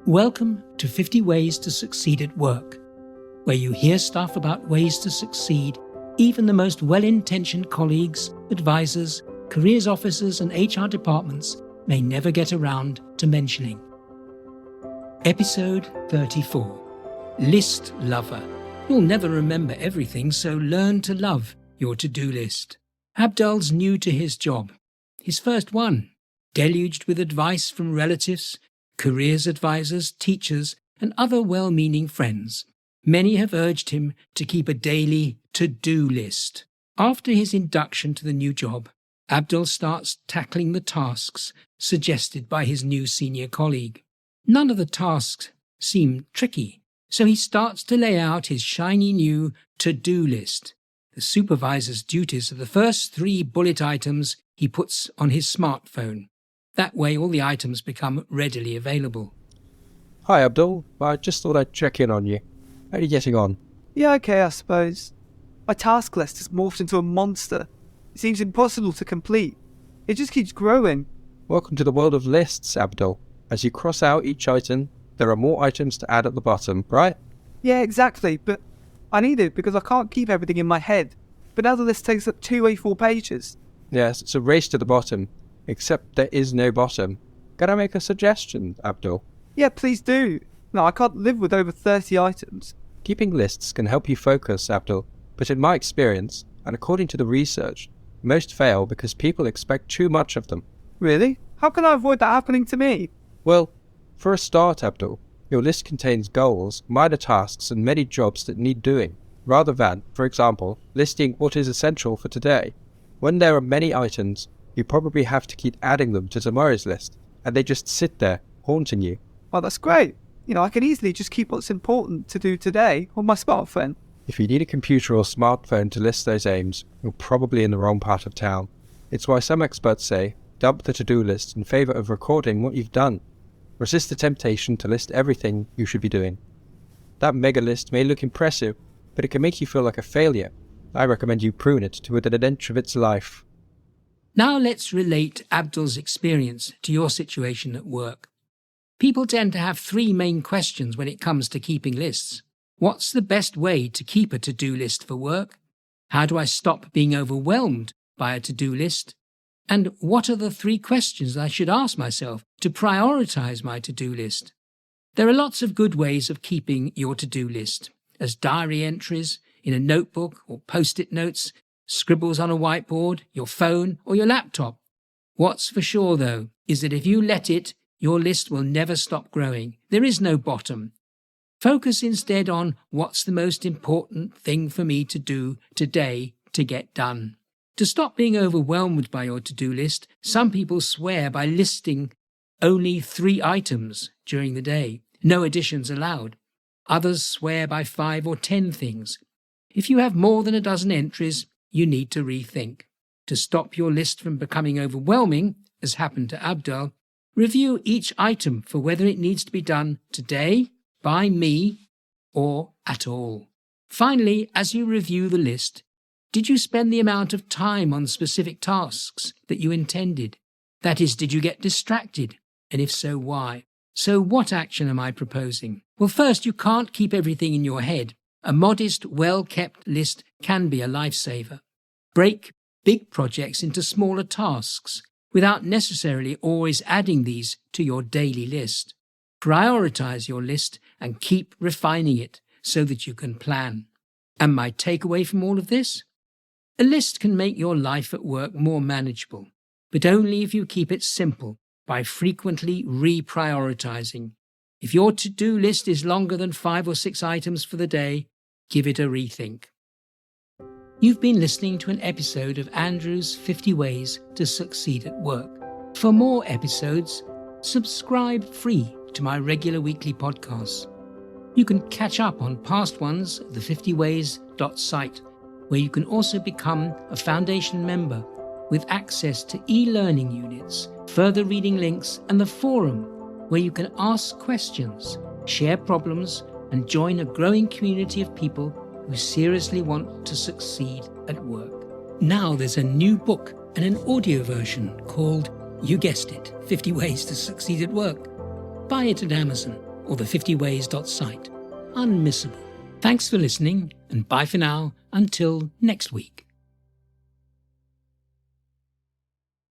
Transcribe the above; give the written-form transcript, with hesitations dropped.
Welcome to 50 Ways to Succeed at Work, where you hear stuff about ways to succeed even the most well-intentioned colleagues, advisors, careers officers and HR departments may never get around to mentioning. Episode 34. List Lover. You'll never remember everything, so learn to love your to-do list. Abdul's new to his job. His first one. Deluged with advice from relatives, careers advisors, teachers, and other well-meaning friends. Many have urged him to keep a daily to-do list. After his induction to the new job, Abdul starts tackling the tasks suggested by his new senior colleague. None of the tasks seem tricky, so he starts to lay out his shiny new to-do list. The supervisor's duties are the first 3 bullet items he puts on his smartphone. That way all the items become readily available. Hi Abdul, I just thought I'd check in on you. How are you getting on? Yeah, okay, I suppose. My task list has morphed into a monster. It seems impossible to complete. It just keeps growing. Welcome to the world of lists, Abdul. As you cross out each item, there are more items to add at the bottom, right? Yeah, exactly, but I need it because I can't keep everything in my head. But now the list takes up 2 A4 pages. Yes, it's a race to the bottom. Except there is no bottom. Can I make a suggestion, Abdul? Yeah, please do. No, I can't live with over 30 items. Keeping lists can help you focus, Abdul, but in my experience, and according to the research, most fail because people expect too much of them. Really? How can I avoid that happening to me? Well, for a start, Abdul, your list contains goals, minor tasks, and many jobs that need doing, rather than, for example, listing what is essential for today. When there are many items, you probably have to keep adding them to tomorrow's list, and they just sit there, haunting you. Oh, that's great. I can easily just keep what's important to do today on my smartphone. If you need a computer or smartphone to list those aims, you're probably in the wrong part of town. It's why some experts say, dump the to-do list in favour of recording what you've done. Resist the temptation to list everything you should be doing. That mega list may look impressive, but it can make you feel like a failure. I recommend you prune it to within an inch of its life. Now let's relate Abdul's experience to your situation at work. People tend to have 3 main questions when it comes to keeping lists. What's the best way to keep a to-do list for work? How do I stop being overwhelmed by a to-do list? And what are the 3 questions I should ask myself to prioritise my to-do list? There are lots of good ways of keeping your to-do list, as diary entries, in a notebook or post-it notes, scribbles on a whiteboard, your phone or your laptop. What's for sure, though, is that if you let it, your list will never stop growing. There is no bottom. Focus instead on what's the most important thing for me to do today to get done. To stop being overwhelmed by your to-do list, some people swear by listing only 3 items during the day, no additions allowed. Others swear by 5 or 10 things. If you have more than a dozen entries, you need to rethink. To stop your list from becoming overwhelming, as happened to Abdul, review each item for whether it needs to be done today, by me, or at all. Finally, as you review the list, did you spend the amount of time on specific tasks that you intended? That is, did you get distracted? And if so, why? So what action am I proposing? Well, first, you can't keep everything in your head. A modest, well-kept list can be a lifesaver. Break big projects into smaller tasks without necessarily always adding these to your daily list. Prioritise your list and keep refining it so that you can plan. And my takeaway from all of this? A list can make your life at work more manageable, but only if you keep it simple by frequently reprioritising. If your to-do list is longer than 5 or 6 items for the day, give it a rethink. You've been listening to an episode of Andrew's 50 Ways to Succeed at Work. For more episodes, subscribe free to my regular weekly podcasts. You can catch up on past ones at the 50ways.site, where you can also become a Foundation member with access to e-learning units, further reading links, and the forum, where you can ask questions, share problems, and join a growing community of people who seriously want to succeed at work. Now there's a new book and an audio version called, you guessed it, 50 Ways to Succeed at Work. Buy it at Amazon or the 50ways.site. Unmissable. Thanks for listening, and bye for now until next week.